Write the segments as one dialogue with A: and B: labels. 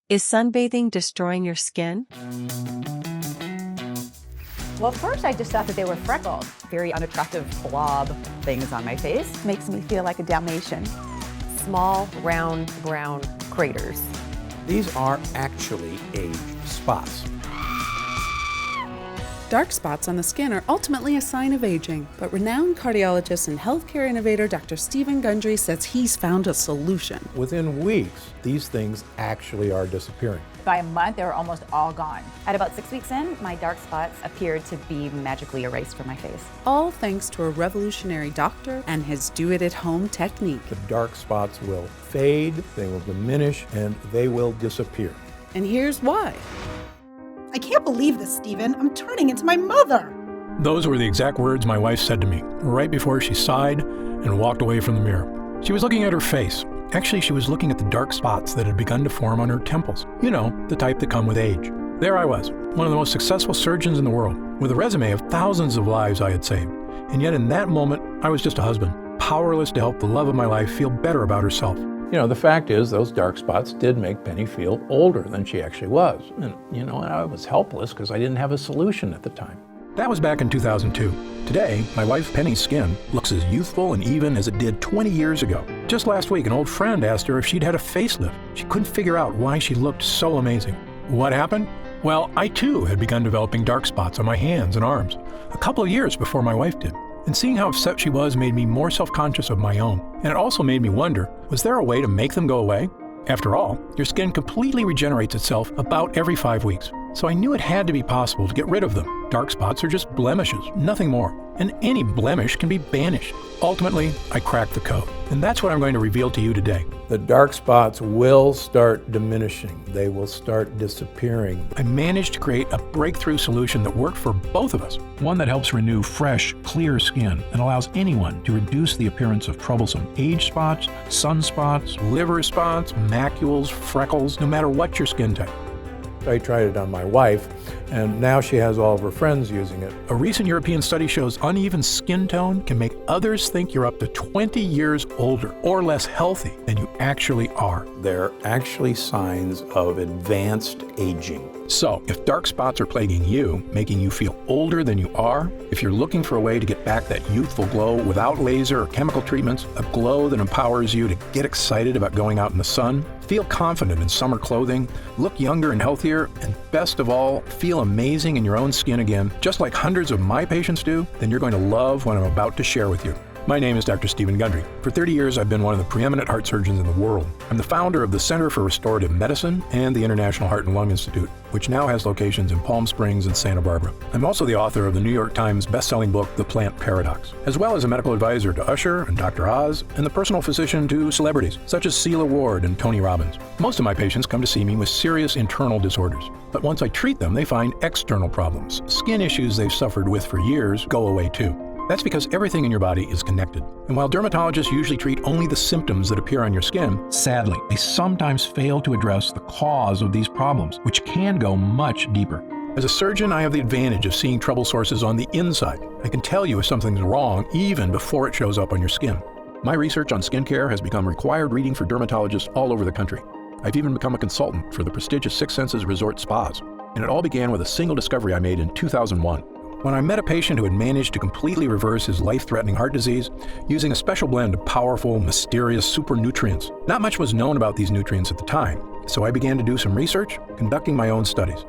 A: Is sunbathing destroying your skin?
B: Well, at first I just thought that they were freckles. Very unattractive blob things on my face.
C: Makes me feel like a Dalmatian.
B: Small, round, brown craters.
D: These are actually aged spots.
E: Dark spots on the skin are ultimately a sign of aging, but renowned cardiologist and healthcare innovator Dr. Stephen Gundry says he's found a solution.
D: Within weeks, these things actually are disappearing.
B: By a month, they were almost all gone.
F: At about 6 weeks in, my dark spots appeared to be magically erased from my face.
E: All thanks to a revolutionary doctor and his do-it-at-home technique.
D: The dark spots will fade, they will diminish, and they will disappear.
E: And here's why.
G: I can't believe this, Stephen. I'm turning into my mother.
H: Those were the exact words my wife said to me, right before she sighed and walked away from the mirror. She was looking at her face. Actually, she was looking at the dark spots that had begun to form on her temples. You know, the type that come with age. There I was, one of the most successful surgeons in the world, with a resume of thousands of lives I had saved. And yet in that moment, I was just a husband, powerless to help the love of my life feel better about herself.
D: You know, the fact is, those dark spots did make Penny feel older than she actually was. And, I was helpless because I didn't have a solution at the time.
H: That was back in 2002. Today, my wife Penny's skin looks as youthful and even as it did 20 years ago. Just last week, an old friend asked her if she'd had a facelift. She couldn't figure out why she looked so amazing. What happened? Well, I too had begun developing dark spots on my hands and arms, a couple of years before my wife did. And seeing how upset she was made me more self-conscious of my own. And it also made me wonder, was there a way to make them go away? After all, your skin completely regenerates itself about every 5 weeks. So I knew it had to be possible to get rid of them. Dark spots are just blemishes, nothing more. And any blemish can be banished. Ultimately, I cracked the code. And that's what I'm going to reveal to you today.
D: The dark spots will start diminishing. They will start disappearing.
H: I managed to create a breakthrough solution that worked for both of us. One that helps renew fresh, clear skin and allows anyone to reduce the appearance of troublesome age spots, sunspots, liver spots, macules, freckles, no matter what your skin type.
D: I tried it on my wife, and now she has all of her friends using it.
H: A recent European study shows uneven skin tone can make others think you're up to 20 years older or less healthy than you actually are.
D: They're actually signs of advanced aging.
H: So, if dark spots are plaguing you, making you feel older than you are, if you're looking for a way to get back that youthful glow without laser or chemical treatments, a glow that empowers you to get excited about going out in the sun, feel confident in summer clothing, look younger and healthier, and best of all, feel amazing in your own skin again, just like hundreds of my patients do, then you're going to love what I'm about to share with you. My name is Dr. Stephen Gundry. For 30 years, I've been one of the preeminent heart surgeons in the world. I'm the founder of the Center for Restorative Medicine and the International Heart and Lung Institute, which now has locations in Palm Springs and Santa Barbara. I'm also the author of the New York Times best-selling book, The Plant Paradox, as well as a medical advisor to Usher and Dr. Oz, and the personal physician to celebrities, such as Celia Ward and Tony Robbins. Most of my patients come to see me with serious internal disorders. But once I treat them, they find external problems. Skin issues they've suffered with for years go away too. That's because everything in your body is connected. And while dermatologists usually treat only the symptoms that appear on your skin, sadly, they sometimes fail to address the cause of these problems, which can go much deeper. As a surgeon, I have the advantage of seeing trouble sources on the inside. I can tell you if something's wrong even before it shows up on your skin. My research on skincare has become required reading for dermatologists all over the country. I've even become a consultant for the prestigious Six Senses Resort Spas. And it all began with a single discovery I made in 2001. When I met a patient who had managed to completely reverse his life-threatening heart disease using a special blend of powerful, mysterious super nutrients. Not much was known about these nutrients at the time, so I began to do some research, conducting my own studies.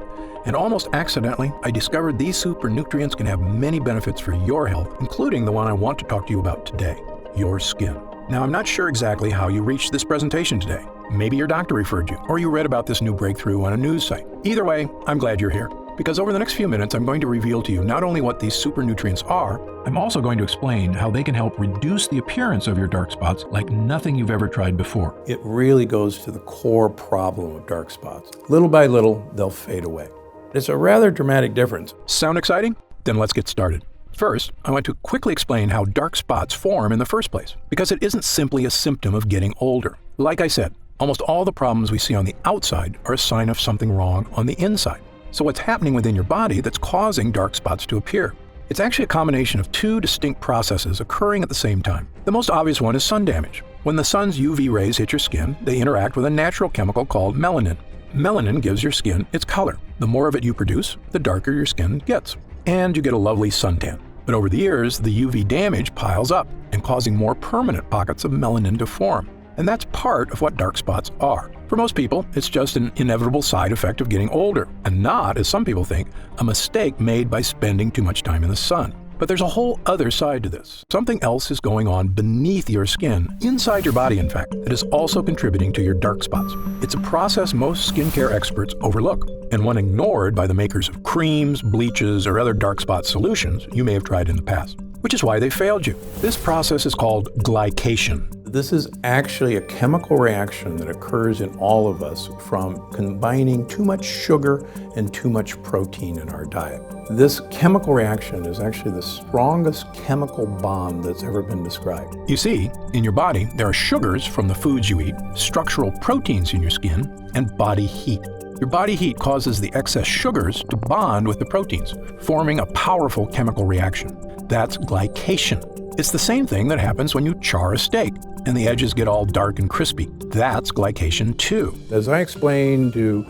H: And almost accidentally, I discovered these super nutrients can have many benefits for your health, including the one I want to talk to you about today, your skin. Now, I'm not sure exactly how you reached this presentation today. Maybe your doctor referred you, or you read about this new breakthrough on a news site. Either way, I'm glad you're here. Because over the next few minutes, I'm going to reveal to you not only what these super nutrients are, I'm also going to explain how they can help reduce the appearance of your dark spots like nothing you've ever tried before.
D: It really goes to the core problem of dark spots. Little by little, they'll fade away. It's a rather dramatic difference.
H: Sound exciting? Then let's get started. First, I want to quickly explain how dark spots form in the first place, because it isn't simply a symptom of getting older. Like I said, almost all the problems we see on the outside are a sign of something wrong on the inside. So what's happening within your body that's causing dark spots to appear? It's actually a combination of two distinct processes occurring at the same time. The most obvious one is sun damage. When the sun's UV rays hit your skin, they interact with a natural chemical called melanin. Melanin gives your skin its color. The more of it you produce, the darker your skin gets. And you get a lovely suntan. But over the years, the UV damage piles up and causing more permanent pockets of melanin to form. And that's part of what dark spots are. For most people, it's just an inevitable side effect of getting older, and not, as some people think, a mistake made by spending too much time in the sun. But there's a whole other side to this. Something else is going on beneath your skin, inside your body in fact, that is also contributing to your dark spots. It's a process most skincare experts overlook, and one ignored by the makers of creams, bleaches, or other dark spot solutions you may have tried in the past, which is why they failed you. This process is called glycation.
D: This is actually a chemical reaction that occurs in all of us from combining too much sugar and too much protein in our diet. This chemical reaction is actually the strongest chemical bond that's ever been described.
H: You see, in your body, there are sugars from the foods you eat, structural proteins in your skin, and body heat. Your body heat causes the excess sugars to bond with the proteins, forming a powerful chemical reaction. That's glycation. It's the same thing that happens when you char a steak and the edges get all dark and crispy. That's glycation too.
D: As I explained to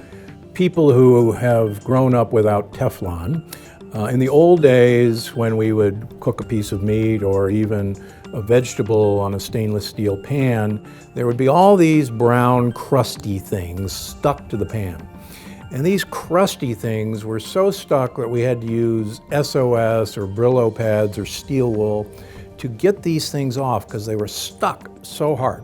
D: people who have grown up without Teflon, in the old days when we would cook a piece of meat or even a vegetable on a stainless steel pan, there would be all these brown crusty things stuck to the pan. And these crusty things were so stuck that we had to use SOS or Brillo pads or steel wool to get these things off because they were stuck so hard.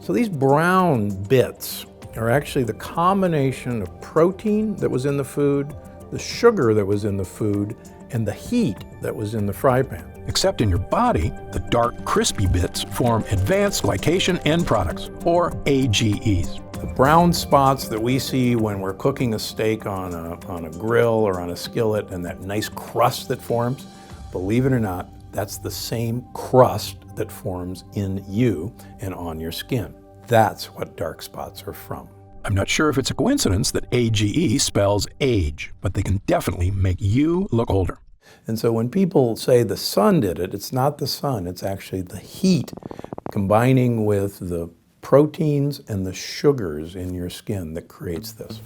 D: So these brown bits are actually the combination of protein that was in the food, the sugar that was in the food, and the heat that was in the fry pan.
H: Except in your body, the dark, crispy bits form advanced glycation end products, or AGEs.
D: The brown spots that we see when we're cooking a steak on a grill or on a skillet and that nice crust that forms, believe it or not, that's the same crust that forms in you and on your skin. That's what dark spots are from.
H: I'm not sure if it's a coincidence that AGE spells age, but they can definitely make you look older.
D: And so when people say the sun did it, it's not the sun, it's actually the heat combining with the proteins and the sugars in your skin that creates this.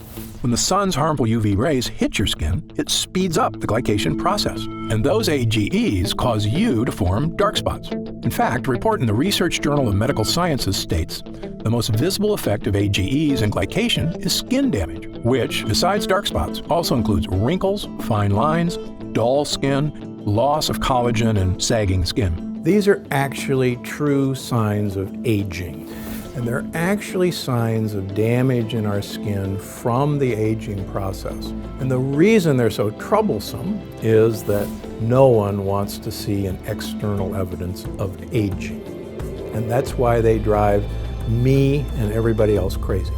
H: When the sun's harmful UV rays hit your skin, it speeds up the glycation process. And those AGEs cause you to form dark spots. In fact, a report in the Research Journal of Medical Sciences states the most visible effect of AGEs and glycation is skin damage, which, besides dark spots, also includes wrinkles, fine lines, dull skin, loss of collagen, and sagging skin.
D: These are actually true signs of aging. And they're actually signs of damage in our skin from the aging process. And the reason they're so troublesome is that no one wants to see an external evidence of aging. And that's why they drive me and everybody else crazy.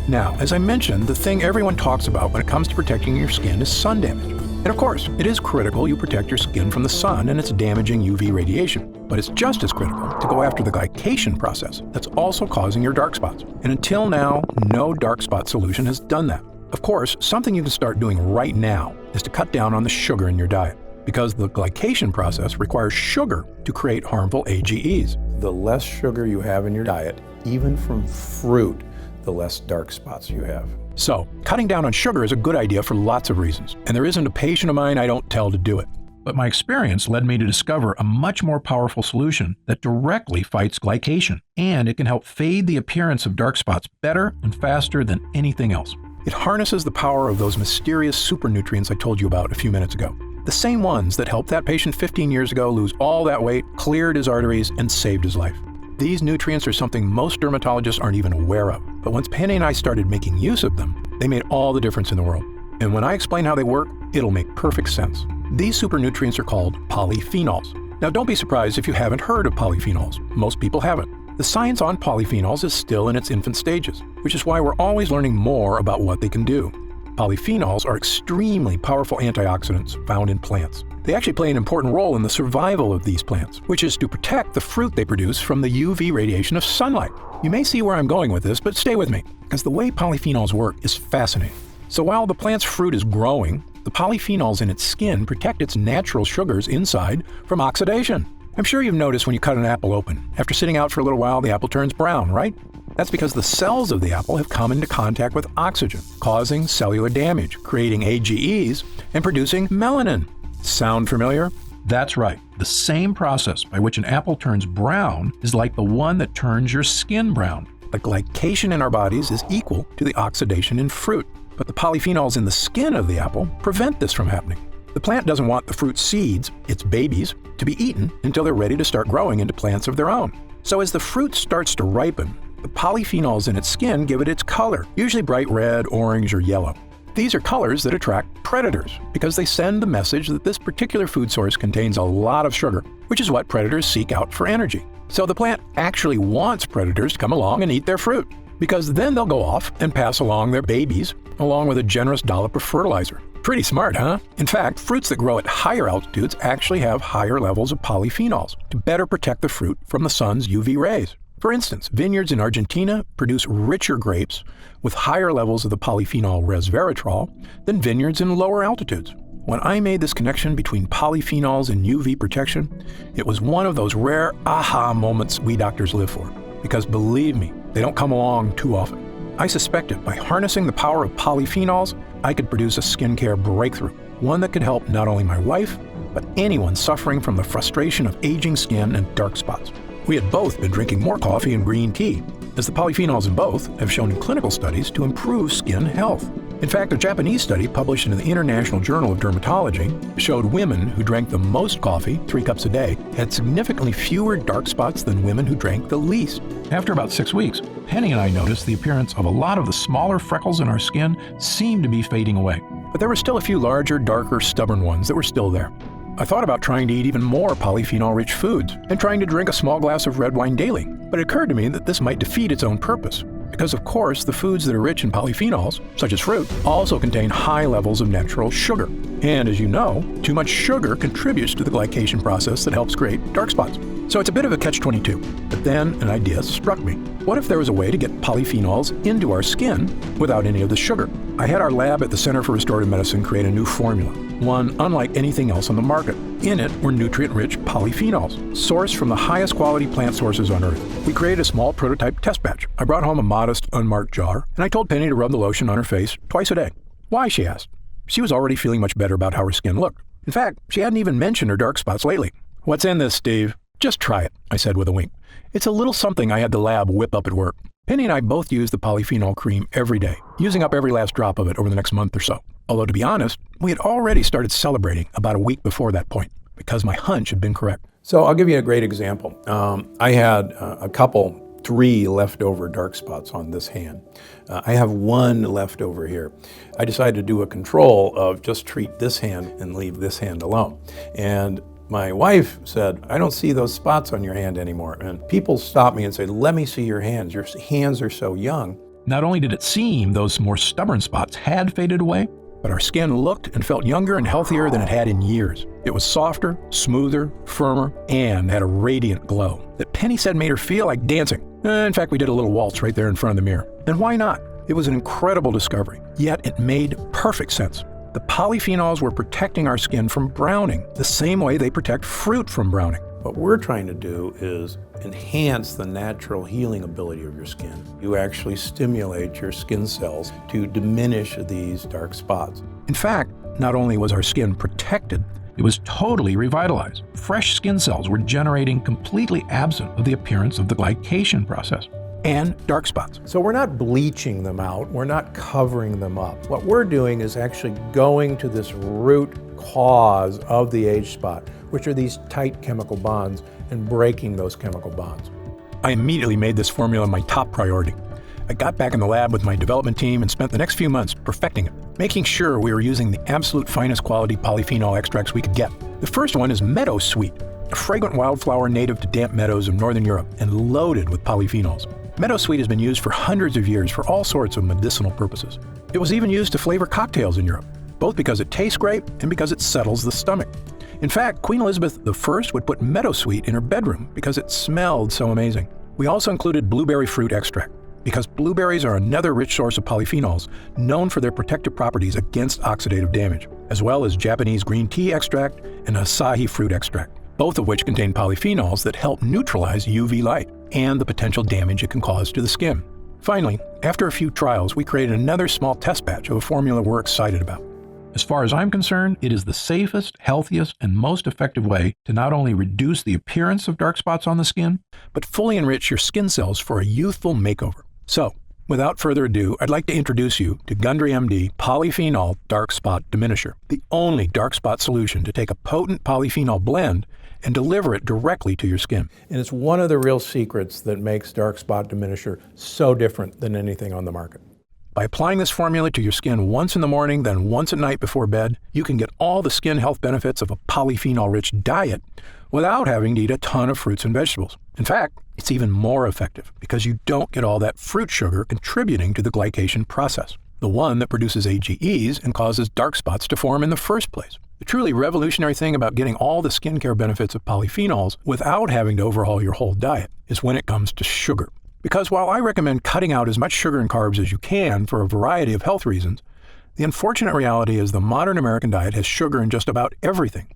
H: Now, as I mentioned, the thing everyone talks about when it comes to protecting your skin is sun damage. And of course, it is critical you protect your skin from the sun and its damaging UV radiation. But it's just as critical to go after the glycation process that's also causing your dark spots. And until now, no dark spot solution has done that. Of course, something you can start doing right now is to cut down on the sugar in your diet, because the glycation process requires sugar to create harmful AGEs.
D: The less sugar you have in your diet, even from fruit, the less dark spots you have.
H: So, cutting down on sugar is a good idea for lots of reasons, and there isn't a patient of mine I don't tell to do it. But my experience led me to discover a much more powerful solution that directly fights glycation, and it can help fade the appearance of dark spots better and faster than anything else. It harnesses the power of those mysterious supernutrients I told you about a few minutes ago. The same ones that helped that patient 15 years ago lose all that weight, cleared his arteries, and saved his life. These nutrients are something most dermatologists aren't even aware of. But once Penny and I started making use of them, they made all the difference in the world. And when I explain how they work, it'll make perfect sense. These super nutrients are called polyphenols. Now don't be surprised if you haven't heard of polyphenols. Most people haven't. The science on polyphenols is still in its infant stages, which is why we're always learning more about what they can do. Polyphenols are extremely powerful antioxidants found in plants. They actually play an important role in the survival of these plants, which is to protect the fruit they produce from the UV radiation of sunlight. You may see where I'm going with this, but stay with me, because the way polyphenols work is fascinating. So while the plant's fruit is growing, the polyphenols in its skin protect its natural sugars inside from oxidation. I'm sure you've noticed when you cut an apple open. After sitting out for a little while, the apple turns brown, right? That's because the cells of the apple have come into contact with oxygen, causing cellular damage, creating AGEs, and producing melanin. Sound familiar? That's right. The same process by which an apple turns brown is like the one that turns your skin brown. The glycation in our bodies is equal to the oxidation in fruit, but the polyphenols in the skin of the apple prevent this from happening. The plant doesn't want the fruit seeds, its babies, to be eaten until they're ready to start growing into plants of their own. So as the fruit starts to ripen, the polyphenols in its skin give it its color, usually bright red, orange, or yellow. These are colors that attract predators because they send the message that this particular food source contains a lot of sugar, which is what predators seek out for energy. So the plant actually wants predators to come along and eat their fruit, because then they'll go off and pass along their babies along with a generous dollop of fertilizer. Pretty smart, huh? In fact, fruits that grow at higher altitudes actually have higher levels of polyphenols to better protect the fruit from the sun's UV rays. For instance, vineyards in Argentina produce richer grapes with higher levels of the polyphenol resveratrol than vineyards in lower altitudes. When I made this connection between polyphenols and UV protection, it was one of those rare aha moments we doctors live for. Because believe me, they don't come along too often. I suspected by harnessing the power of polyphenols, I could produce a skincare breakthrough, one that could help not only my wife, but anyone suffering from the frustration of aging skin and dark spots. We had both been drinking more coffee and green tea, as the polyphenols in both have shown in clinical studies to improve skin health. In fact, a Japanese study published in the International Journal of Dermatology showed women who drank the most coffee, 3 cups a day, had significantly fewer dark spots than women who drank the least. After about 6 weeks, Penny and I noticed the appearance of a lot of the smaller freckles in our skin seemed to be fading away. But there were still a few larger, darker, stubborn ones that were still there. I thought about trying to eat even more polyphenol-rich foods and trying to drink a small glass of red wine daily, but it occurred to me that this might defeat its own purpose. Because of course, the foods that are rich in polyphenols, such as fruit, also contain high levels of natural sugar. And as you know, too much sugar contributes to the glycation process that helps create dark spots. So it's a bit of a catch-22. But then an idea struck me. What if there was a way to get polyphenols into our skin without any of the sugar? I had our lab at the Center for Restorative Medicine create a new formula, one unlike anything else on the market. In it were nutrient-rich polyphenols, sourced from the highest quality plant sources on Earth. We created a small prototype test batch. I brought home a modest, unmarked jar, and I told Penny to rub the lotion on her face twice a day. Why, she asked. She was already feeling much better about how her skin looked. In fact, she hadn't even mentioned her dark spots lately. What's in this, Steve? Just try it, I said with a wink. It's a little something I had the lab whip up at work. Penny and I both use the polyphenol cream every day, using up every last drop of it over the next month or so. Although to be honest, we had already started celebrating about a week before that point, because my hunch had been correct.
D: So I'll give you a great example. I had a couple, 3 leftover dark spots on this hand. I have 1 left over here. I decided to do a control of just treat this hand and leave this hand alone. And my wife said, I don't see those spots on your hand anymore. And people stop me and say, let me see your hands. Your hands are so young.
H: Not only did it seem those more stubborn spots had faded away, but our skin looked and felt younger and healthier than it had in years. It was softer, smoother, firmer, and had a radiant glow that Penny said made her feel like dancing. In fact, we did a little waltz right there in front of the mirror. And why not? It was an incredible discovery, yet it made perfect sense. The polyphenols were protecting our skin from browning, the same way they protect fruit from browning.
D: What we're trying to do is enhance the natural healing ability of your skin. You actually stimulate your skin cells to diminish these dark spots.
H: In fact, not only was our skin protected, it was totally revitalized. Fresh skin cells were generating completely absent of the appearance of the glycation process and dark spots.
D: So we're not bleaching them out, we're not covering them up. What we're doing is actually going to this root cause of the age spot, which are these tight chemical bonds, and breaking those chemical bonds.
H: I immediately made this formula my top priority. I got back in the lab with my development team and spent the next few months perfecting it, making sure we were using the absolute finest quality polyphenol extracts we could get. The first one is Meadow Sweet, a fragrant wildflower native to damp meadows of Northern Europe and loaded with polyphenols. Meadow Sweet has been used for hundreds of years for all sorts of medicinal purposes. It was even used to flavor cocktails in Europe, both because it tastes great and because it settles the stomach. In fact, Queen Elizabeth I would put Meadow Sweet in her bedroom because it smelled so amazing. We also included blueberry fruit extract, because blueberries are another rich source of polyphenols known for their protective properties against oxidative damage, as well as Japanese green tea extract and Asahi fruit extract, both of which contain polyphenols that help neutralize UV light. and the potential damage it can cause to the skin. Finally, after a few trials, we created another small test batch of a formula we're excited about. As far as I'm concerned, it is the safest, healthiest, and most effective way to not only reduce the appearance of dark spots on the skin, but fully enrich your skin cells for a youthful makeover. So, without further ado, I'd like to introduce you to Gundry MD Polyphenol Dark Spot Diminisher, the only dark spot solution to take a potent polyphenol blend and deliver it directly to your skin.
D: And it's one of the real secrets that makes dark spot diminisher so different than anything on the market.
H: By applying this formula to your skin once in the morning, then once at night before bed, you can get all the skin health benefits of a polyphenol-rich diet without having to eat a ton of fruits and vegetables. In fact, it's even more effective because you don't get all that fruit sugar contributing to the glycation process, the one that produces AGEs and causes dark spots to form in the first place. The truly revolutionary thing about getting all the skincare benefits of polyphenols without having to overhaul your whole diet is when it comes to sugar. Because while I recommend cutting out as much sugar and carbs as you can for a variety of health reasons, the unfortunate reality is the modern American diet has sugar in just about everything,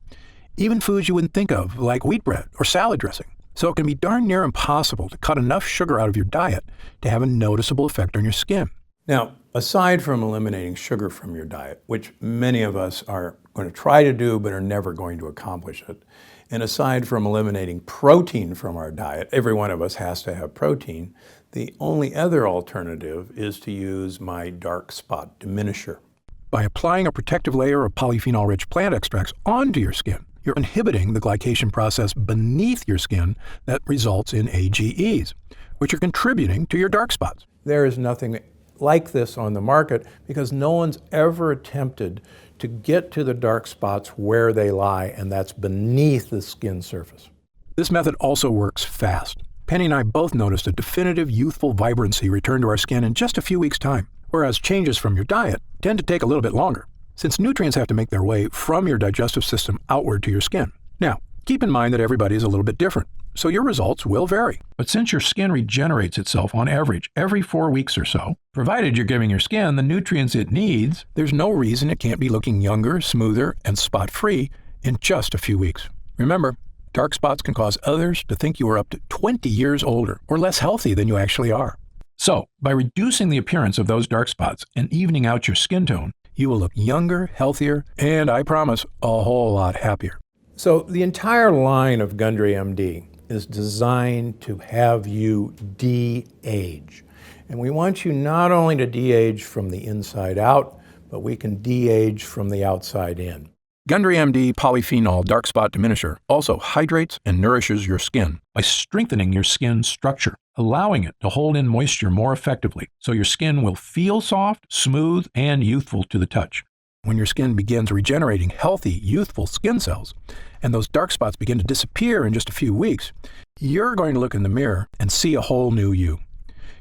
H: even foods you wouldn't think of, like wheat bread or salad dressing. So it can be darn near impossible to cut enough sugar out of your diet to have a noticeable effect on your skin.
D: Now, aside from eliminating sugar from your diet, which many of us are going to try to do but are never going to accomplish it, and aside from eliminating protein from our diet, every one of us has to have protein, the only other alternative is to use my dark spot diminisher.
H: By applying a protective layer of polyphenol-rich plant extracts onto your skin, you're inhibiting the glycation process beneath your skin that results in AGEs, which are contributing to your dark spots.
D: There is nothing like this on the market because no one's ever attempted to get to the dark spots where they lie, and that's beneath the skin surface.
H: This method also works fast. Penny and I both noticed a definitive youthful vibrancy return to our skin in just a few weeks' time, whereas changes from your diet tend to take a little bit longer, since nutrients have to make their way from your digestive system outward to your skin. Now, keep in mind that everybody is a little bit different, so your results will vary. But since your skin regenerates itself on average every 4 weeks or so, provided you're giving your skin the nutrients it needs, there's no reason it can't be looking younger, smoother, and spot-free in just a few weeks. Remember, dark spots can cause others to think you are up to 20 years older or less healthy than you actually are. So, by reducing the appearance of those dark spots and evening out your skin tone, you will look younger, healthier, and I promise, a whole lot happier.
D: So the entire line of Gundry MD is designed to have you de-age. And we want you not only to de-age from the inside out, but we can de-age from the outside in.
H: Gundry MD Polyphenol Dark Spot Diminisher also hydrates and nourishes your skin by strengthening your skin structure, allowing it to hold in moisture more effectively so your skin will feel soft, smooth, and youthful to the touch. When your skin begins regenerating healthy, youthful skin cells, and those dark spots begin to disappear in just a few weeks, you're going to look in the mirror and see a whole new you.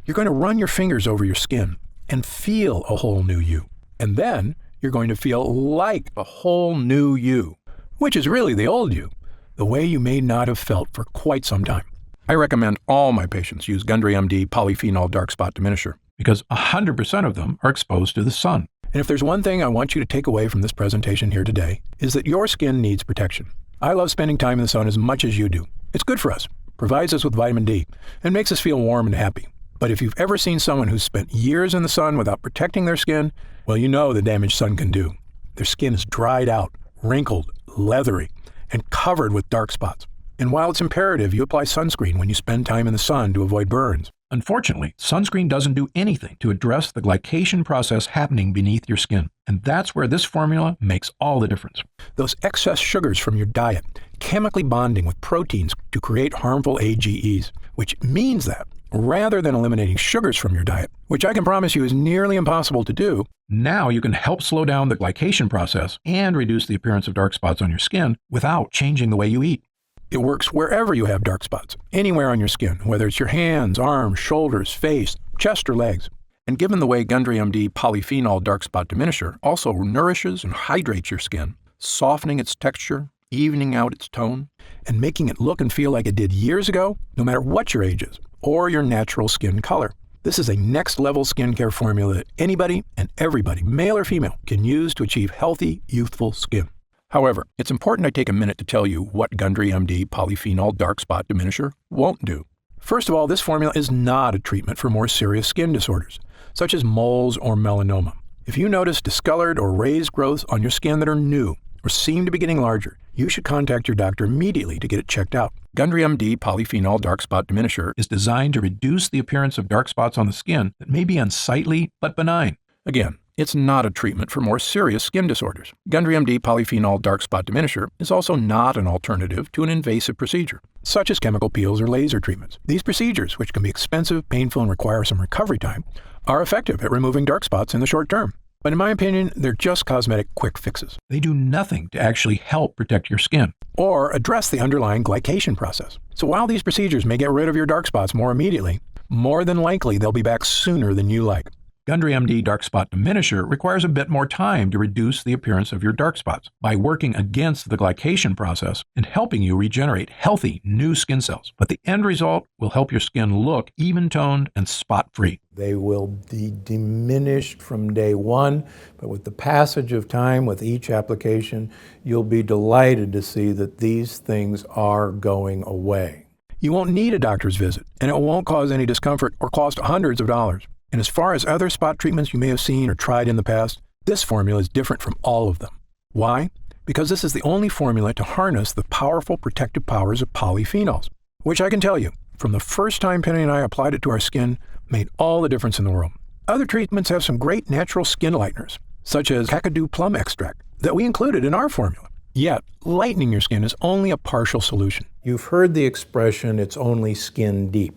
H: You're going to run your fingers over your skin and feel a whole new you. And then you're going to feel like a whole new you, which is really the old you, the way you may not have felt for quite some time. I recommend all my patients use Gundry MD Polyphenol Dark Spot Diminisher because 100% of them are exposed to the sun. And if there's one thing I want you to take away from this presentation here today, is that your skin needs protection. I love spending time in the sun as much as you do. It's good for us, provides us with vitamin D, and makes us feel warm and happy. But if you've ever seen someone who's spent years in the sun without protecting their skin, well, you know the damage sun can do. Their skin is dried out, wrinkled, leathery, and covered with dark spots. And while it's imperative you apply sunscreen when you spend time in the sun to avoid burns, unfortunately, sunscreen doesn't do anything to address the glycation process happening beneath your skin. And that's where this formula makes all the difference. Those excess sugars from your diet chemically bonding with proteins to create harmful AGEs, which means that rather than eliminating sugars from your diet, which I can promise you is nearly impossible to do, now you can help slow down the glycation process and reduce the appearance of dark spots on your skin without changing the way you eat. It works wherever you have dark spots, anywhere on your skin, whether it's your hands, arms, shoulders, face, chest, or legs. And given the way Gundry MD Polyphenol Dark Spot Diminisher also nourishes and hydrates your skin, softening its texture, evening out its tone, and making it look and feel like it did years ago, no matter what your age is, or your natural skin color. This is a next-level skincare formula that anybody and everybody, male or female, can use to achieve healthy, youthful skin. However, it's important I take a minute to tell you what Gundry MD Polyphenol Dark Spot Diminisher won't do. First of all, this formula is not a treatment for more serious skin disorders, such as moles or melanoma. If you notice discolored or raised growths on your skin that are new or seem to be getting larger, you should contact your doctor immediately to get it checked out. Gundry MD Polyphenol Dark Spot Diminisher is designed to reduce the appearance of dark spots on the skin that may be unsightly but benign. Again, it's not a treatment for more serious skin disorders. Gundry MD Polyphenol Dark Spot Diminisher is also not an alternative to an invasive procedure, such as chemical peels or laser treatments. These procedures, which can be expensive, painful, and require some recovery time, are effective at removing dark spots in the short term. But in my opinion, they're just cosmetic quick fixes. They do nothing to actually help protect your skin or address the underlying glycation process. So while these procedures may get rid of your dark spots more immediately, more than likely they'll be back sooner than you like. Gundry MD Dark Spot Diminisher requires a bit more time to reduce the appearance of your dark spots by working against the glycation process and helping you regenerate healthy new skin cells. But the end result will help your skin look even-toned and spot-free.
D: They will be diminished from day one, but with the passage of time, with each application, you'll be delighted to see that these things are going away.
H: You won't need a doctor's visit, and it won't cause any discomfort or cost hundreds of dollars. And as far as other spot treatments you may have seen or tried in the past, this formula is different from all of them. Why? Because this is the only formula to harness the powerful protective powers of polyphenols, which I can tell you, from the first time Penny and I applied it to our skin, made all the difference in the world. Other treatments have some great natural skin lighteners, such as kakadu plum extract, that we included in our formula. Yet, lightening your skin is only a partial solution.
D: You've heard the expression, it's only skin deep.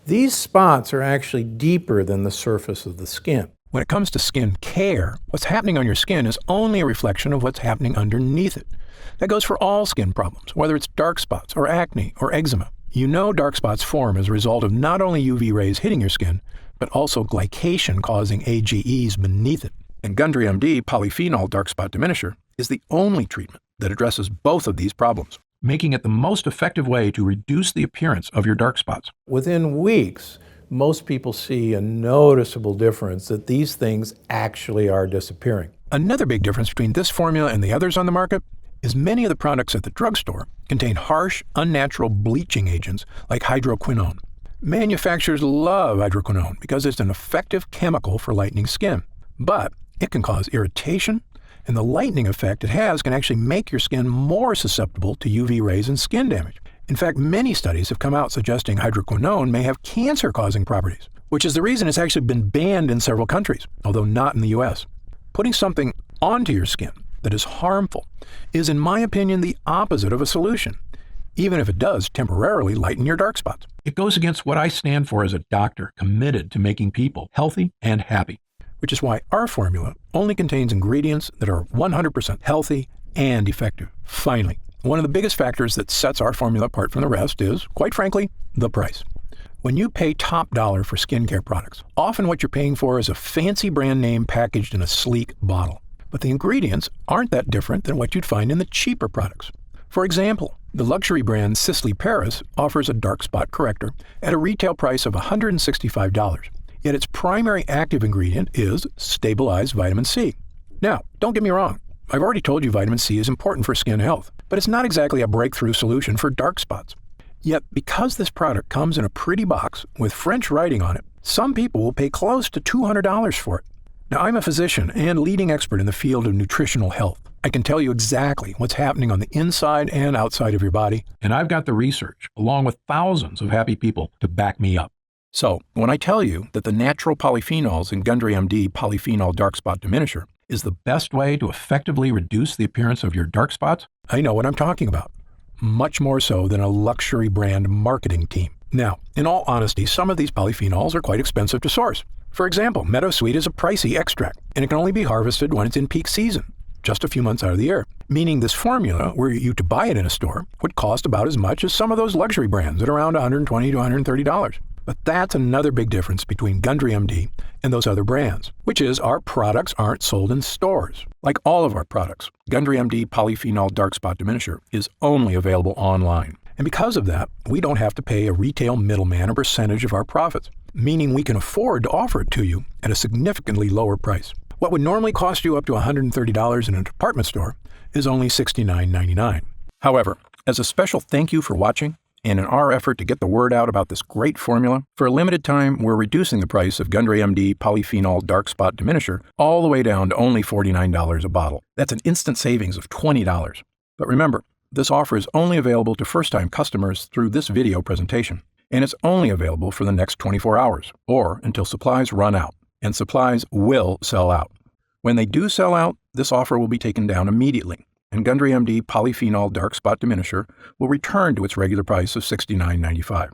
D: These spots are actually deeper than the surface of the skin.
H: When it comes to skin care, what's happening on your skin is only a reflection of what's happening underneath it. That goes for all skin problems, whether it's dark spots or acne or eczema. You know dark spots form as a result of not only UV rays hitting your skin, but also glycation causing AGEs beneath it. And Gundry MD Polyphenol Dark Spot Diminisher is the only treatment that addresses both of these problems, making it the most effective way to reduce the appearance of your dark spots.
D: Within weeks, most people see a noticeable difference that these things actually are disappearing.
H: Another big difference between this formula and the others on the market is many of the products at the drugstore contain harsh, unnatural bleaching agents like hydroquinone. Manufacturers love hydroquinone because it's an effective chemical for lightening skin, but it can cause irritation, and the lightening effect it has can actually make your skin more susceptible to UV rays and skin damage. In fact, many studies have come out suggesting hydroquinone may have cancer-causing properties, which is the reason it's actually been banned in several countries, although not in the US. Putting something onto your skin that is harmful is, in my opinion, the opposite of a solution, even if it does temporarily lighten your dark spots. It goes against what I stand for as a doctor committed to making people healthy and happy, which is why our formula only contains ingredients that are 100% healthy and effective. Finally, one of the biggest factors that sets our formula apart from the rest is, quite frankly, the price. When you pay top dollar for skincare products, often what you're paying for is a fancy brand name packaged in a sleek bottle. But the ingredients aren't that different than what you'd find in the cheaper products. For example, the luxury brand Sisley Paris offers a dark spot corrector at a retail price of $165. Yet its primary active ingredient is stabilized vitamin C. Now, don't get me wrong. I've already told you vitamin C is important for skin health, but it's not exactly a breakthrough solution for dark spots. Yet, because this product comes in a pretty box with French writing on it, some people will pay close to $200 for it. Now, I'm a physician and leading expert in the field of nutritional health. I can tell you exactly what's happening on the inside and outside of your body, and I've got the research, along with thousands of happy people, to back me up. So, when I tell you that the natural polyphenols in Gundry MD Polyphenol Dark Spot Diminisher is the best way to effectively reduce the appearance of your dark spots, I know what I'm talking about. Much more so than a luxury brand marketing team. Now, in all honesty, some of these polyphenols are quite expensive to source. For example, meadowsweet is a pricey extract, and it can only be harvested when it's in peak season, just a few months out of the year, meaning this formula, were you to buy it in a store, would cost about as much as some of those luxury brands at around $120 to $130. But that's another big difference between Gundry MD and those other brands, which is our products aren't sold in stores. Like all of our products, Gundry MD Polyphenol Dark Spot Diminisher is only available online. And because of that, we don't have to pay a retail middleman a percentage of our profits, meaning we can afford to offer it to you at a significantly lower price. What would normally cost you up to $130 in a department store is only $69.99. However, as a special thank you for watching, And in our effort to get the word out about this great formula, for a limited time, we're reducing the price of Gundry MD Polyphenol Dark Spot Diminisher all the way down to only $49 a bottle. That's an instant savings of $20. But remember, this offer is only available to first-time customers through this video presentation, and it's only available for the next 24 hours, or until supplies run out, and supplies will sell out. When they do sell out, this offer will be taken down immediately, and Gundry MD Polyphenol Dark Spot Diminisher will return to its regular price of $69.95.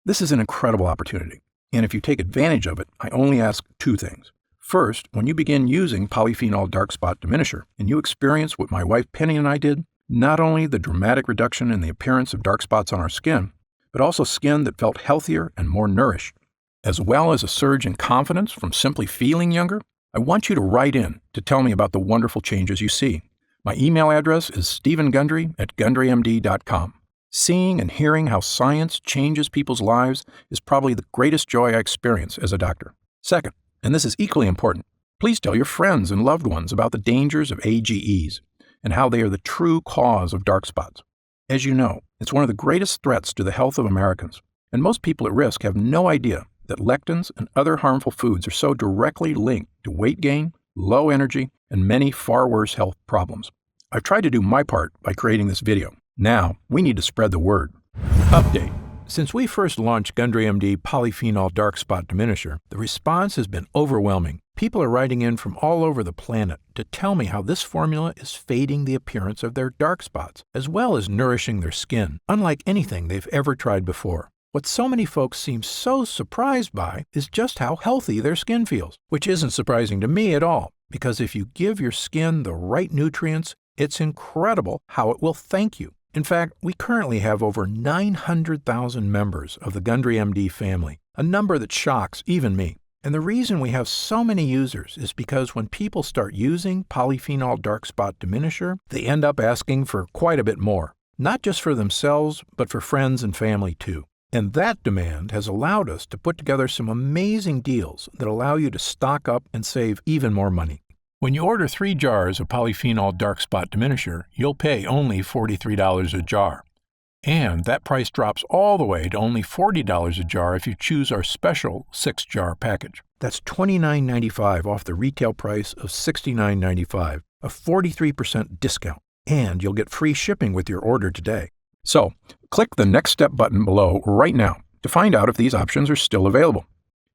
H: This is an incredible opportunity, and if you take advantage of it, I only ask two things. First, when you begin using Polyphenol Dark Spot Diminisher, and you experience what my wife Penny and I did, not only the dramatic reduction in the appearance of dark spots on our skin, but also skin that felt healthier and more nourished, as well as a surge in confidence from simply feeling younger, I want you to write in to tell me about the wonderful changes you see. My email address is stevengundry@gundrymd.com. Seeing and hearing how science changes people's lives is probably the greatest joy I experience as a doctor. Second, and this is equally important, please tell your friends and loved ones about the dangers of AGEs and how they are the true cause of dark spots. As you know, it's one of the greatest threats to the health of Americans, and most people at risk have no idea that lectins and other harmful foods are so directly linked to weight gain, low energy, and many far worse health problems. I've tried to do my part by creating this video. Now, we need to spread the word. Update. Since we first launched Gundry MD Polyphenol Dark Spot Diminisher, the response has been overwhelming. People are writing in from all over the planet to tell me how this formula is fading the appearance of their dark spots, as well as nourishing their skin, unlike anything they've ever tried before. What so many folks seem so surprised by is just how healthy their skin feels, which isn't surprising to me at all, because if you give your skin the right nutrients, it's incredible how it will thank you. In fact, we currently have over 900,000 members of the Gundry MD family, a number that shocks even me. And the reason we have so many users is because when people start using Polyphenol Dark Spot Diminisher, they end up asking for quite a bit more, not just for themselves, but for friends and family too. And that demand has allowed us to put together some amazing deals that allow you to stock up and save even more money. When you order 3 jars of Polyphenol Dark Spot Diminisher, you'll pay only $43 a jar. And that price drops all the way to only $40 a jar if you choose our special 6-jar package. That's $29.95 off the retail price of $69.95, a 43% discount. And you'll get free shipping with your order today. So, click the Next Step button below right now to find out if these options are still available.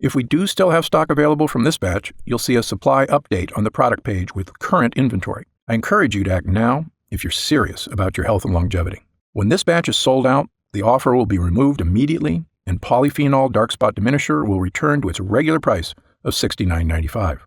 H: If we do still have stock available from this batch, you'll see a supply update on the product page with current inventory. I encourage you to act now if you're serious about your health and longevity. When this batch is sold out, the offer will be removed immediately, and Polyphenol Dark Spot Diminisher will return to its regular price of $69.95.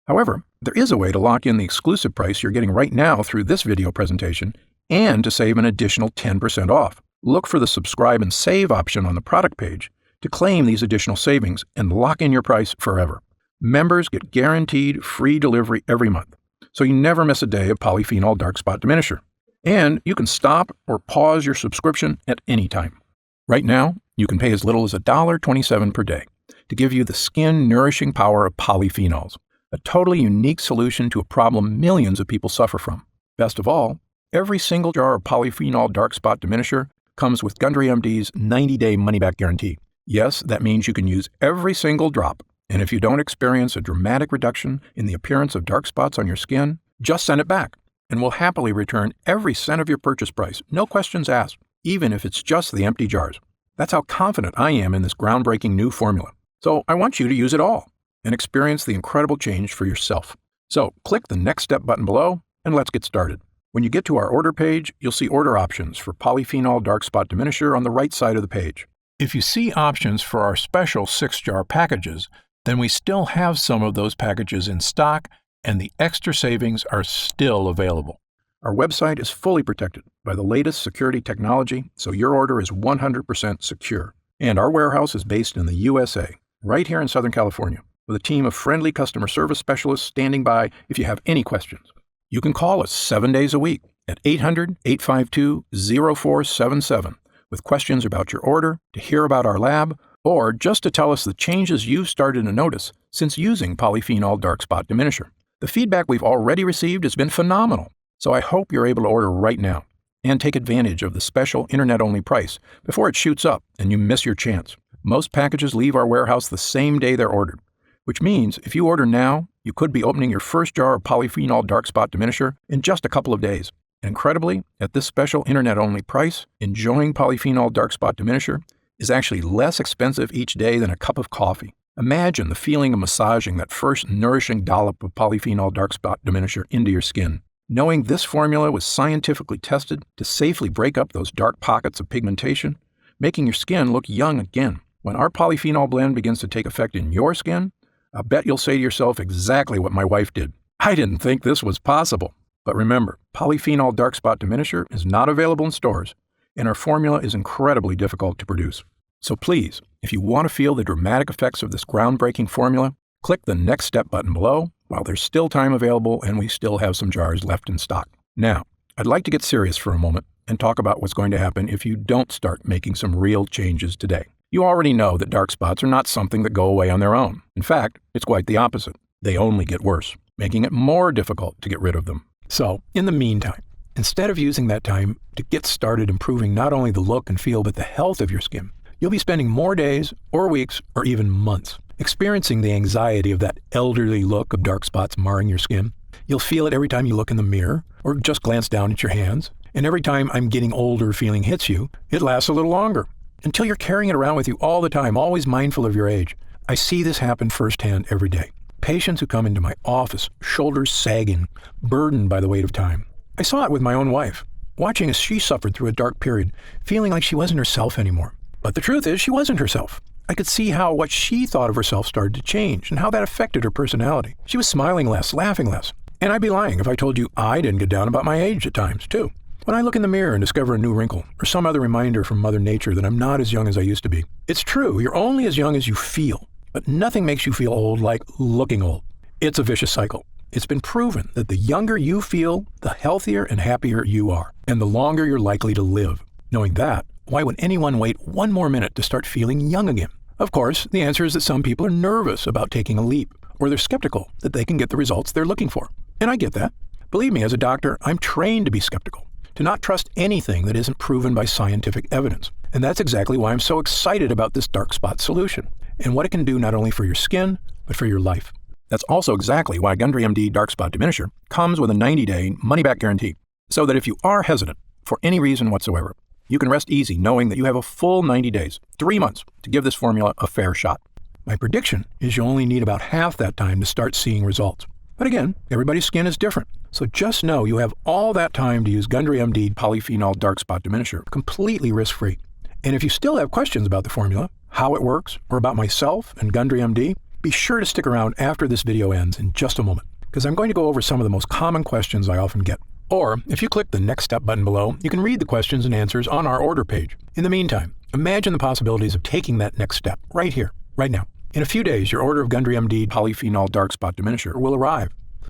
H: However, there is a way to lock in the exclusive price you're getting right now through this video presentation and to save an additional 10% off. Look for the subscribe and save option on the product page to claim these additional savings and lock in your price forever. Members get guaranteed free delivery every month, so you never miss a day of Polyphenol Dark Spot Diminisher. And you can stop or pause your subscription at any time. Right now, you can pay as little as $1.27 per day to give you the skin-nourishing power of polyphenols, a totally unique solution to a problem millions of people suffer from. Best of all, every single jar of Polyphenol Dark Spot Diminisher comes with Gundry MD's 90-day money-back guarantee. Yes, that means you can use every single drop, and if you don't experience a dramatic reduction in the appearance of dark spots on your skin, just send it back, and we'll happily return every cent of your purchase price, no questions asked, even if it's just the empty jars. That's how confident I am in this groundbreaking new formula. So I want you to use it all and experience the incredible change for yourself. So click the Next Step button below, and let's get started. When you get to our order page, you'll see order options for Polyphenol Dark Spot Diminisher on the right side of the page. If you see options for our special 6-jar packages, then we still have some of those packages in stock, and the extra savings are still available. Our website is fully protected by the latest security technology, so your order is 100% secure. And our warehouse is based in the USA, right here in Southern California, with a team of friendly customer service specialists standing by if you have any questions. You can call us 7 days a week at 800-852-0477 with questions about your order, to hear about our lab, or just to tell us the changes you've started to notice since using Polyphenol Dark Spot Diminisher. The feedback we've already received has been phenomenal, so I hope you're able to order right now. and take advantage of the special internet-only price before it shoots up and you miss your chance. Most packages leave our warehouse the same day they're ordered, which means if you order now, you could be opening your first jar of polyphenol dark spot diminisher in just a couple of days. And incredibly, at this special internet-only price, enjoying polyphenol dark spot diminisher is actually less expensive each day than a cup of coffee. Imagine the feeling of massaging that first nourishing dollop of polyphenol dark spot diminisher into your skin. Knowing this formula was scientifically tested to safely break up those dark pockets of pigmentation, making your skin look young again. When our polyphenol blend begins to take effect in your skin, I bet you'll say to yourself exactly what my wife did. I didn't think this was possible. But remember, polyphenol dark spot diminisher is not available in stores, and our formula is incredibly difficult to produce. So please, if you want to feel the dramatic effects of this groundbreaking formula, click the Next Step button below while there's still time available and we still have some jars left in stock. Now, I'd like to get serious for a moment and talk about what's going to happen if you don't start making some real changes today. You already know that dark spots are not something that go away on their own. In fact, it's quite the opposite. They only get worse, making it more difficult to get rid of them. So, in the meantime, instead of using that time to get started improving not only the look and feel but the health of your skin, you'll be spending more days or weeks or even months experiencing the anxiety of that elderly look of dark spots marring your skin. You'll feel it every time you look in the mirror or just glance down at your hands. And every time I'm getting older feeling hits you, it lasts a little longer until you're carrying it around with you all the time, always mindful of your age. I see this happen firsthand every day. Patients who come into my office, shoulders sagging, burdened by the weight of time. I saw it with my own wife, watching as she suffered through a dark period, feeling like she wasn't herself anymore. But the truth is, she wasn't herself. I could see how what she thought of herself started to change and how that affected her personality. She was smiling less, laughing less. And I'd be lying if I told you I didn't get down about my age at times, too. When I look in the mirror and discover a new wrinkle or some other reminder from Mother Nature that I'm not as young as I used to be. It's true, you're only as young as you feel, but nothing makes you feel old like looking old. It's a vicious cycle. It's been proven that the younger you feel, the healthier and happier you are, and the longer you're likely to live. Knowing that, why would anyone wait one more minute to start feeling young again? Of course, the answer is that some people are nervous about taking a leap, or they're skeptical that they can get the results they're looking for. And I get that. Believe me, as a doctor, I'm trained to be skeptical, to not trust anything that isn't proven by scientific evidence. And that's exactly why I'm so excited about this dark spot solution, and what it can do not only for your skin, but for your life. That's also exactly why Gundry MD Dark Spot Diminisher comes with a 90-day money-back guarantee, so that if you are hesitant for any reason whatsoever, you can rest easy knowing that you have a full 90 days, 3 months, to give this formula a fair shot. My prediction is you'll only need about half that time to start seeing results. But again, everybody's skin is different, so just know you have all that time to use Gundry MD Polyphenol Dark Spot Diminisher completely risk-free. And if you still have questions about the formula, how it works, or about myself and Gundry MD, be sure to stick around after this video ends in just a moment, because I'm going to go over some of the most common questions I often get. Or, if you click the Next Step button below, you can read the questions and answers on our order page. In the meantime, imagine the possibilities of taking that next step right here, right now. In a few days, your order of Gundry MD Polyphenol Dark Spot Diminisher will arrive.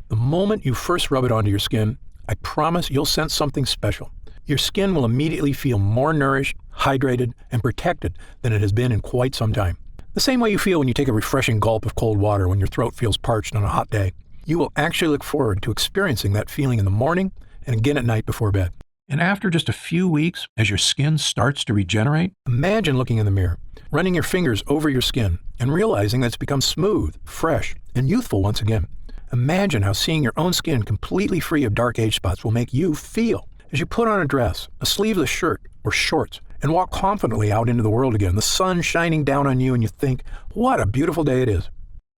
H: The moment you first rub it onto your skin, I promise you'll sense something special. Your skin will immediately feel more nourished, hydrated, and protected than it has been in quite some time. The same way you feel when you take a refreshing gulp of cold water when your throat feels parched on a hot day. You will actually look forward to experiencing that feeling in the morning and again at night before bed. And after just a few weeks, as your skin starts to regenerate, imagine looking in the mirror, running your fingers over your skin, and realizing that it's become smooth, fresh, and youthful once again. Imagine how seeing your own skin completely free of dark age spots will make you feel as you put on a dress, a sleeveless shirt, or shorts, and walk confidently out into the world again, the sun shining down on you, and you think, what a beautiful day it is.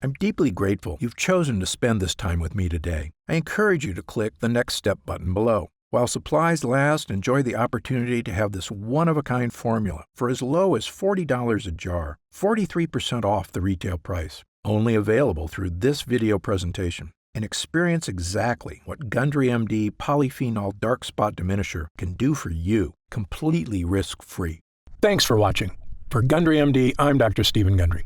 H: I'm deeply grateful you've chosen to spend this time with me today. I encourage you to click the Next Step button below. While supplies last, enjoy the opportunity to have this one-of-a-kind formula for as low as $40 a jar, 43% off the retail price. Only available through this video presentation. And experience exactly what Gundry MD Polyphenol Dark Spot Diminisher can do for you, completely risk-free. Thanks for watching. For Gundry MD, I'm Dr. Stephen Gundry.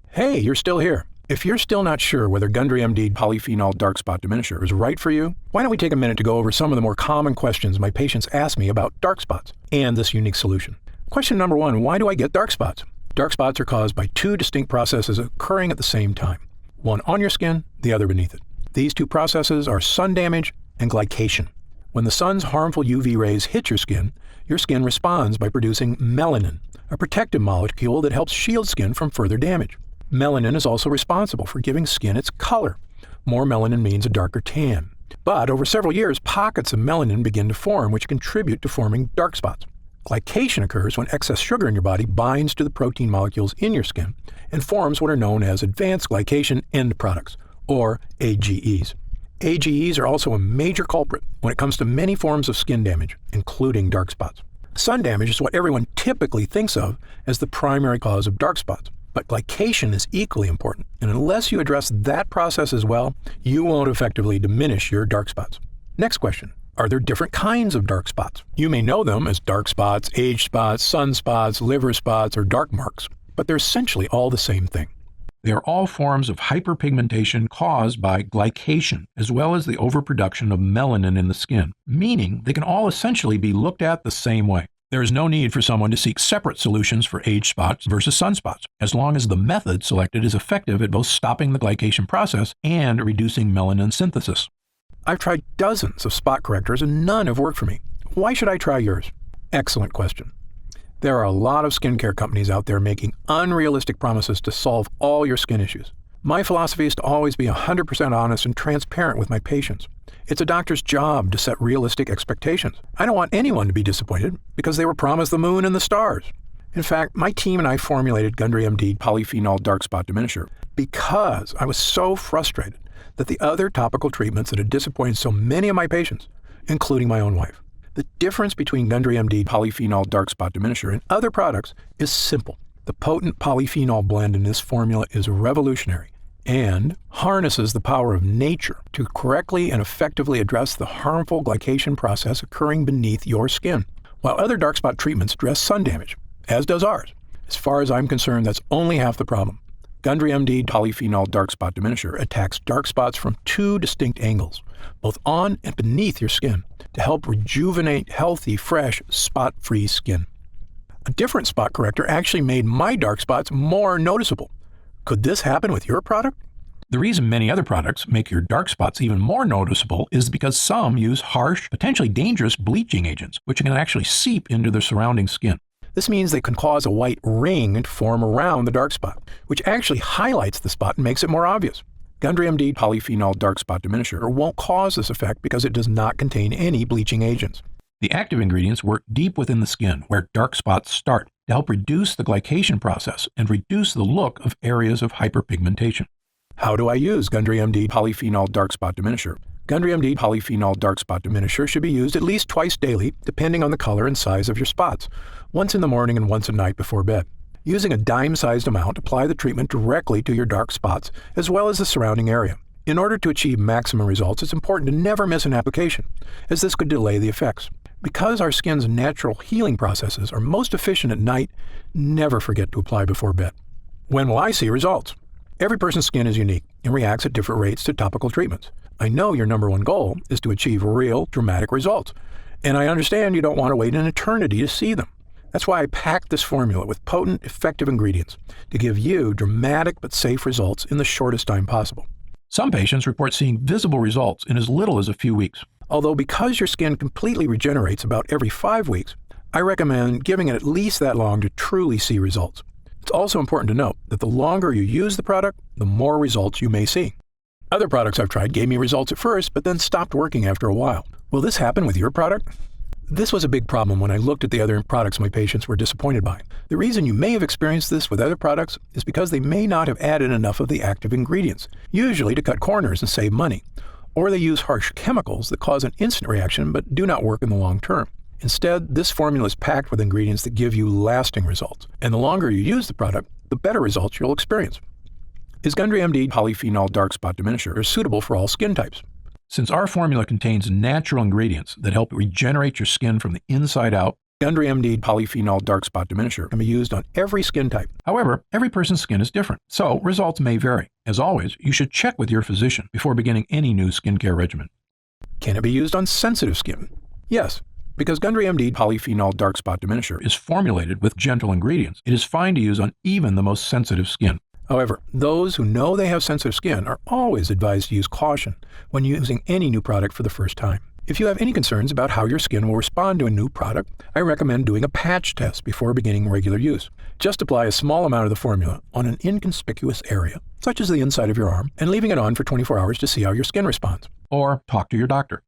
H: Hey, you're still here. If you're still not sure whether Gundry MD Polyphenol Dark Spot Diminisher is right for you, why don't we take a minute to go over some of the more common questions my patients ask me about dark spots and this unique solution. Question number 1, why do I get dark spots? Dark spots are caused by 2 distinct processes occurring at the same time. One on your skin, the other beneath it. These 2 processes are sun damage and glycation. When the sun's harmful UV rays hit your skin responds by producing melanin, a protective molecule that helps shield skin from further damage. Melanin is also responsible for giving skin its color. More melanin means a darker tan. But over several years, pockets of melanin begin to form, which contribute to forming dark spots. Glycation occurs when excess sugar in your body binds to the protein molecules in your skin and forms what are known as advanced glycation end products, or AGEs. AGEs are also a major culprit when it comes to many forms of skin damage, including dark spots. Sun damage is what everyone typically thinks of as the primary cause of dark spots, but glycation is equally important, and unless you address that process as well, you won't effectively diminish your dark spots. Next question. Are there different kinds of dark spots? You may know them as dark spots, age spots, sunspots, liver spots, or dark marks, but they're essentially all the same thing. They are all forms of hyperpigmentation caused by glycation, as well as the overproduction of melanin in the skin, meaning they can all essentially be looked at the same way. There is no need for someone to seek separate solutions for age spots versus sunspots, as long as the method selected is effective at both stopping the glycation process and reducing melanin synthesis. I've tried dozens of spot correctors and none have worked for me. Why should I try yours? Excellent question. There are a lot of skincare companies out there making unrealistic promises to solve all your skin issues. My philosophy is to always be 100% honest and transparent with my patients. It's a doctor's job to set realistic expectations. I don't want anyone to be disappointed because they were promised the moon and the stars. In fact, my team and I formulated Gundry MD Polyphenol Dark Spot Diminisher because I was so frustrated that the other topical treatments that had disappointed so many of my patients, including my own wife. The difference between Gundry MD Polyphenol Dark Spot Diminisher and other products is simple. The potent polyphenol blend in this formula is revolutionary and harnesses the power of nature to correctly and effectively address the harmful glycation process occurring beneath your skin. While other dark spot treatments address sun damage, as does ours, as far as I'm concerned, that's only half the problem. Gundry MD Polyphenol Dark Spot Diminisher attacks dark spots from two distinct angles, both on and beneath your skin, to help rejuvenate healthy, fresh, spot-free skin. A different spot corrector actually made my dark spots more noticeable. Could this happen with your product? The reason many other products make your dark spots even more noticeable is because some use harsh, potentially dangerous bleaching agents, which can actually seep into the surrounding skin. This means they can cause a white ring to form around the dark spot, which actually highlights the spot and makes it more obvious. Gundry MD Polyphenol Dark Spot Diminisher won't cause this effect because it does not contain any bleaching agents. The active ingredients work deep within the skin where dark spots start to help reduce the glycation process and reduce the look of areas of hyperpigmentation. How do I use Gundry MD Polyphenol Dark Spot Diminisher? Gundry MD Polyphenol Dark Spot Diminisher should be used at least twice daily, depending on the color and size of your spots, once in the morning and once at night before bed. Using a dime-sized amount, apply the treatment directly to your dark spots, as well as the surrounding area. In order to achieve maximum results, it's important to never miss an application, as this could delay the effects. Because our skin's natural healing processes are most efficient at night, never forget to apply before bed. When will I see results? Every person's skin is unique and reacts at different rates to topical treatments. I know your number one goal is to achieve real, dramatic results, and I understand you don't want to wait an eternity to see them. That's why I packed this formula with potent, effective ingredients to give you dramatic but safe results in the shortest time possible. Some patients report seeing visible results in as little as a few weeks. Although because your skin completely regenerates about every 5 weeks, I recommend giving it at least that long to truly see results. It's also important to note that the longer you use the product, the more results you may see. Other products I've tried gave me results at first, but then stopped working after a while. Will this happen with your product? This was a big problem when I looked at the other products my patients were disappointed by. The reason you may have experienced this with other products is because they may not have added enough of the active ingredients, usually to cut corners and save money, or they use harsh chemicals that cause an instant reaction but do not work in the long term. Instead, this formula is packed with ingredients that give you lasting results, and the longer you use the product, the better results you'll experience. Is Gundry MD Polyphenol Dark Spot Diminisher suitable for all skin types? Since our formula contains natural ingredients that help regenerate your skin from the inside out, Gundry MD Polyphenol Dark Spot Diminisher can be used on every skin type. However, every person's skin is different, so results may vary. As always, you should check with your physician before beginning any new skincare regimen. Can it be used on sensitive skin? Yes. Because Gundry MD Polyphenol Dark Spot Diminisher is formulated with gentle ingredients, it is fine to use on even the most sensitive skin. However, those who know they have sensitive skin are always advised to use caution when using any new product for the first time. If you have any concerns about how your skin will respond to a new product, I recommend doing a patch test before beginning regular use. Just apply a small amount of the formula on an inconspicuous area, such as the inside of your arm, and leaving it on for 24 hours to see how your skin responds. Or talk to your doctor.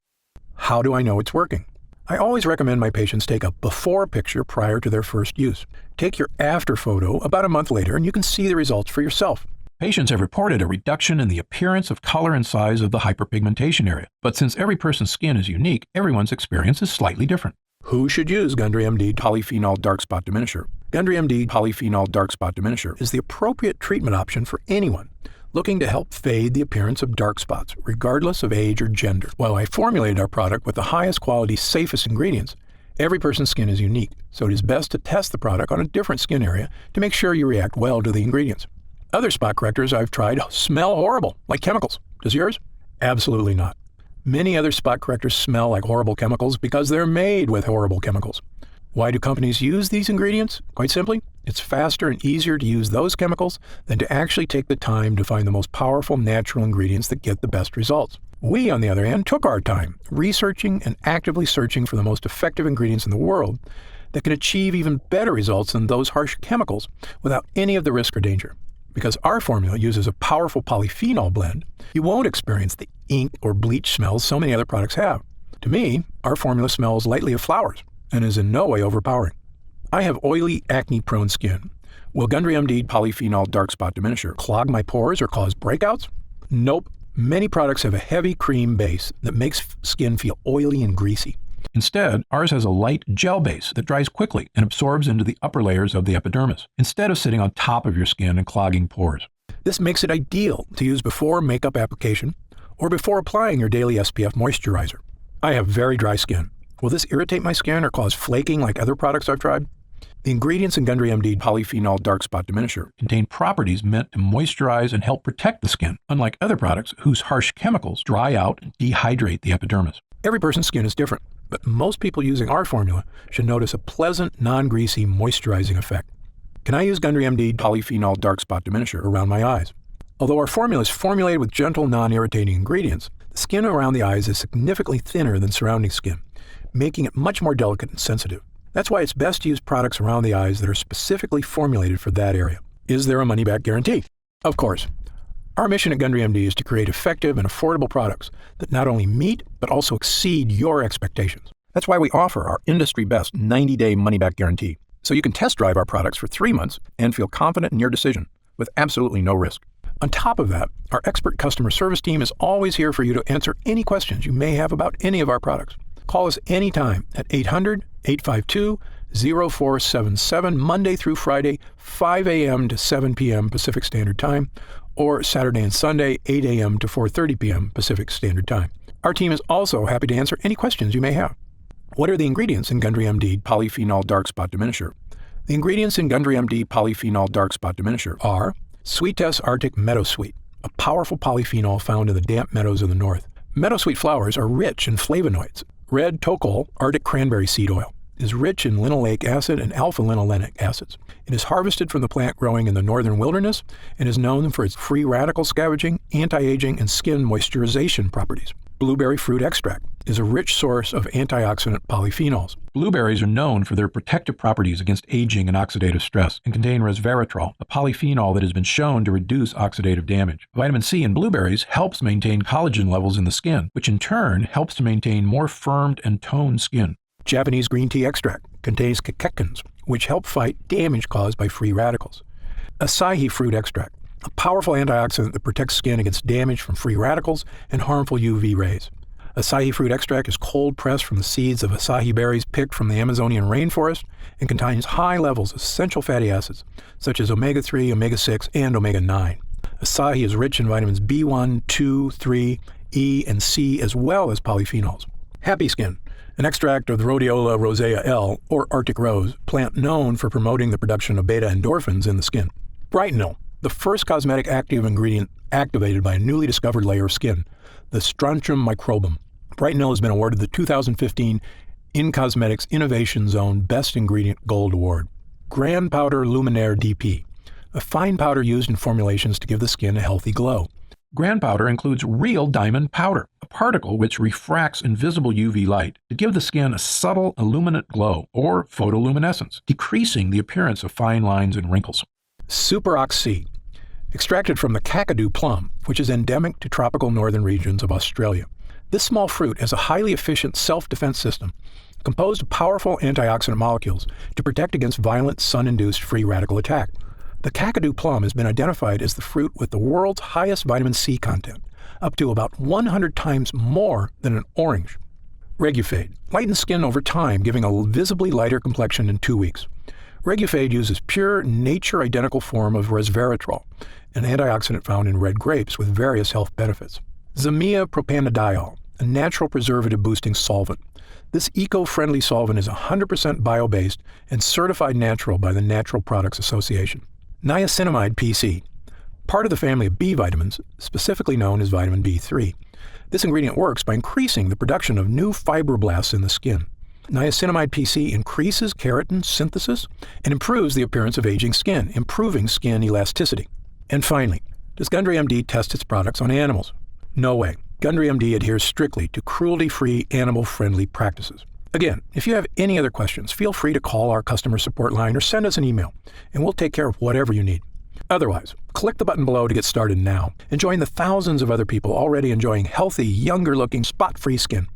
H: How do I know it's working? I always recommend my patients take a before picture prior to their first use. Take your after photo about a month later and you can see the results for yourself. Patients have reported a reduction in the appearance of color and size of the hyperpigmentation area, but since every person's skin is unique, everyone's experience is slightly different. Who should use Gundry MD Polyphenol Dark Spot Diminisher? Gundry MD Polyphenol Dark Spot Diminisher is the appropriate treatment option for anyone looking to help fade the appearance of dark spots, regardless of age or gender. While I formulated our product with the highest quality, safest ingredients, every person's skin is unique, so it is best to test the product on a different skin area to make sure you react well to the ingredients. Other spot correctors I've tried smell horrible, like chemicals. Does yours? Absolutely not. Many other spot correctors smell like horrible chemicals because they're made with horrible chemicals. Why do companies use these ingredients? Quite simply, it's faster and easier to use those chemicals than to actually take the time to find the most powerful natural ingredients that get the best results. We, on the other hand, took our time researching and actively searching for the most effective ingredients in the world that can achieve even better results than those harsh chemicals without any of the risk or danger. Because our formula uses a powerful polyphenol blend, you won't experience the ink or bleach smells so many other products have. To me, our formula smells lightly of flowers and is in no way overpowering. I have oily, acne-prone skin. Will Gundry MD Polyphenol Dark Spot Diminisher clog my pores or cause breakouts? Nope. Many products have a heavy cream base that makes skin feel oily and greasy. Instead, ours has a light gel base that dries quickly and absorbs into the upper layers of the epidermis, instead of sitting on top of your skin and clogging pores. This makes it ideal to use before makeup application or before applying your daily SPF moisturizer. I have very dry skin. Will this irritate my skin or cause flaking like other products I've tried? The ingredients in Gundry MD Polyphenol Dark Spot Diminisher contain properties meant to moisturize and help protect the skin, unlike other products whose harsh chemicals dry out and dehydrate the epidermis. Every person's skin is different, but most people using our formula should notice a pleasant, non-greasy, moisturizing effect. Can I use Gundry MD Polyphenol Dark Spot Diminisher around my eyes? Although our formula is formulated with gentle, non-irritating ingredients, the skin around the eyes is significantly thinner than surrounding skin, making it much more delicate and sensitive. That's why it's best to use products around the eyes that are specifically formulated for that area. Is there a money-back guarantee? Of course. Our mission at Gundry MD is to create effective and affordable products that not only meet, but also exceed your expectations. That's why we offer our industry-best 90-day money-back guarantee, so you can test drive our products for 3 months and feel confident in your decision with absolutely no risk. On top of that, our expert customer service team is always here for you to answer any questions you may have about any of our products. Call us anytime at 800-852-0477, Monday through Friday, 5 a.m. to 7 p.m. Pacific Standard Time, or Saturday and Sunday, 8 a.m. to 4:30 p.m. Pacific Standard Time. Our team is also happy to answer any questions you may have. What are the ingredients in Gundry MD Polyphenol Dark Spot Diminisher? The ingredients in Gundry MD Polyphenol Dark Spot Diminisher are Sweetess Arctic Meadowsweet, a powerful polyphenol found in the damp meadows of the north. Meadowsweet flowers are rich in flavonoids. Red tocol Arctic cranberry seed oil is rich in linoleic acid and alpha-linolenic acids. It is harvested from the plant growing in the northern wilderness and is known for its free radical scavenging, anti-aging, and skin moisturization properties. Blueberry fruit extract is a rich source of antioxidant polyphenols. Blueberries are known for their protective properties against aging and oxidative stress and contain resveratrol, a polyphenol that has been shown to reduce oxidative damage. Vitamin C in blueberries helps maintain collagen levels in the skin, which in turn helps to maintain more firmed and toned skin. Japanese green tea extract contains catechins, which help fight damage caused by free radicals. Acai fruit extract, a powerful antioxidant that protects skin against damage from free radicals and harmful UV rays. Acai fruit extract is cold pressed from the seeds of acai berries picked from the Amazonian rainforest and contains high levels of essential fatty acids such as omega-3, omega-6, and omega-9. Acai is rich in vitamins B1, 2, 3, E, and C, as well as polyphenols. Happy Skin, an extract of the Rhodiola rosea L, or Arctic rose, plant known for promoting the production of beta endorphins in the skin. Brightenol, the first cosmetic active ingredient activated by a newly discovered layer of skin, the Strontium microbum. Brightenol has been awarded the 2015 In Cosmetics Innovation Zone Best Ingredient Gold Award. Grand Powder Luminaire DP, a fine powder used in formulations to give the skin a healthy glow. Grand Powder includes real diamond powder, a particle which refracts invisible UV light to give the skin a subtle illuminate glow or photoluminescence, decreasing the appearance of fine lines and wrinkles. Superox C, extracted from the Kakadu plum, which is endemic to tropical northern regions of Australia. This small fruit has a highly efficient self-defense system composed of powerful antioxidant molecules to protect against violent sun-induced free radical attack. The Kakadu plum has been identified as the fruit with the world's highest vitamin C content, up to about 100 times more than an orange. Regufade lightens skin over time, giving a visibly lighter complexion in 2 weeks. Regufade uses pure, nature-identical form of resveratrol, an antioxidant found in red grapes with various health benefits. Zamia propanediol, a natural preservative-boosting solvent. This eco-friendly solvent is 100% bio-based and certified natural by the Natural Products Association. Niacinamide PC, part of the family of B vitamins, specifically known as vitamin B3. This ingredient works by increasing the production of new fibroblasts in the skin. Niacinamide PC increases keratin synthesis and improves the appearance of aging skin, improving skin elasticity. And finally, does Gundry MD test its products on animals? No way. Gundry MD adheres strictly to cruelty-free, animal-friendly practices. Again, if you have any other questions, feel free to call our customer support line or send us an email, and we'll take care of whatever you need. Otherwise, click the button below to get started now and join the thousands of other people already enjoying healthy, younger-looking, spot-free skin.